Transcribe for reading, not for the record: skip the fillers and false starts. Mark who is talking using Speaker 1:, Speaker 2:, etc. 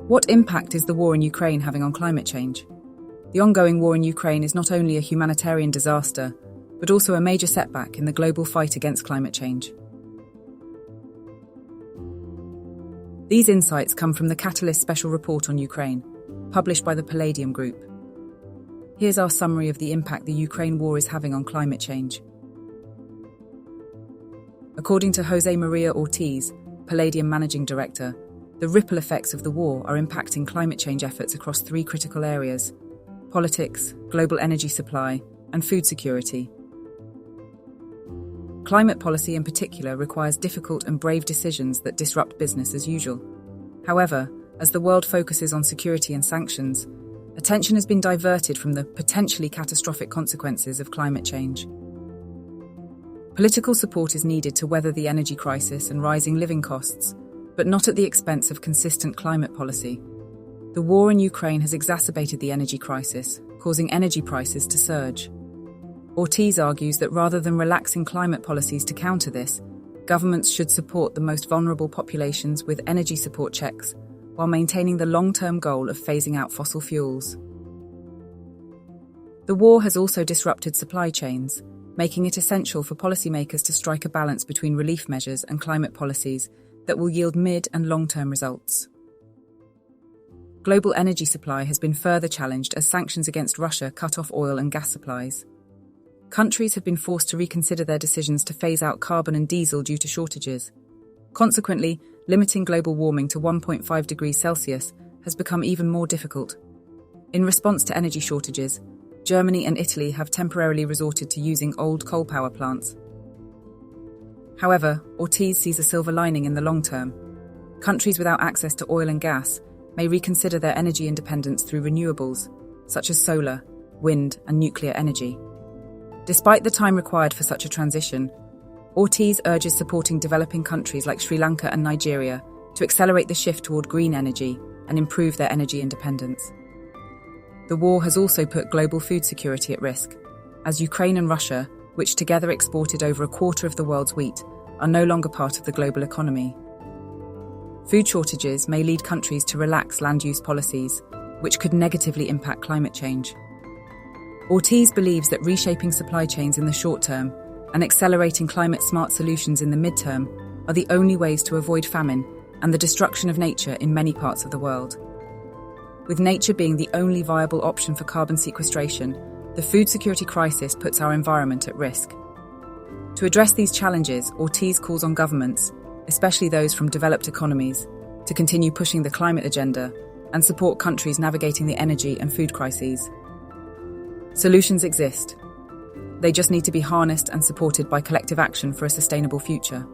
Speaker 1: What impact is the war in Ukraine having on climate change? The ongoing war in Ukraine is not only a humanitarian disaster, but also a major setback in the global fight against climate change. These insights come from the Catalyst Special Report on Ukraine, published by the Palladium Group. Here's our summary of the impact the Ukraine war is having on climate change. According to Jose Maria Ortiz, Palladium Managing Director, the ripple effects of the war are impacting climate change efforts across three critical areas: politics, global energy supply, and food security. Climate policy in particular requires difficult and brave decisions that disrupt business as usual. However, as the world focuses on security and sanctions, attention has been diverted from the potentially catastrophic consequences of climate change. Political support is needed to weather the energy crisis and rising living costs, but not at the expense of consistent climate policy. The war in Ukraine has exacerbated the energy crisis, causing energy prices to surge. Ortiz argues that rather than relaxing climate policies to counter this, governments should support the most vulnerable populations with energy support checks, while maintaining the long-term goal of phasing out fossil fuels. The war has also disrupted supply chains, making it essential for policymakers to strike a balance between relief measures and climate policies that will yield mid- and long-term results. Global energy supply has been further challenged as sanctions against Russia cut off oil and gas supplies. Countries have been forced to reconsider their decisions to phase out carbon and diesel due to shortages. Consequently, limiting global warming to 1.5 degrees Celsius has become even more difficult. In response to energy shortages, Germany and Italy have temporarily resorted to using old coal power plants. However, Ortiz sees a silver lining in the long term. Countries without access to oil and gas may reconsider their energy independence through renewables, such as solar, wind, and nuclear energy. Despite the time required for such a transition, Ortiz urges supporting developing countries like Sri Lanka and Nigeria to accelerate the shift toward green energy and improve their energy independence. The war has also put global food security at risk, as Ukraine and Russia, which together exported over a quarter of the world's wheat, are no longer part of the global economy. Food shortages may lead countries to relax land use policies, which could negatively impact climate change. Ortiz believes that reshaping supply chains in the short term and accelerating climate-smart solutions in the midterm are the only ways to avoid famine and the destruction of nature in many parts of the world. With nature being the only viable option for carbon sequestration, the food security crisis puts our environment at risk. To address these challenges, Ortiz calls on governments, especially those from developed economies, to continue pushing the climate agenda and support countries navigating the energy and food crises. Solutions exist. They just need to be harnessed and supported by collective action for a sustainable future.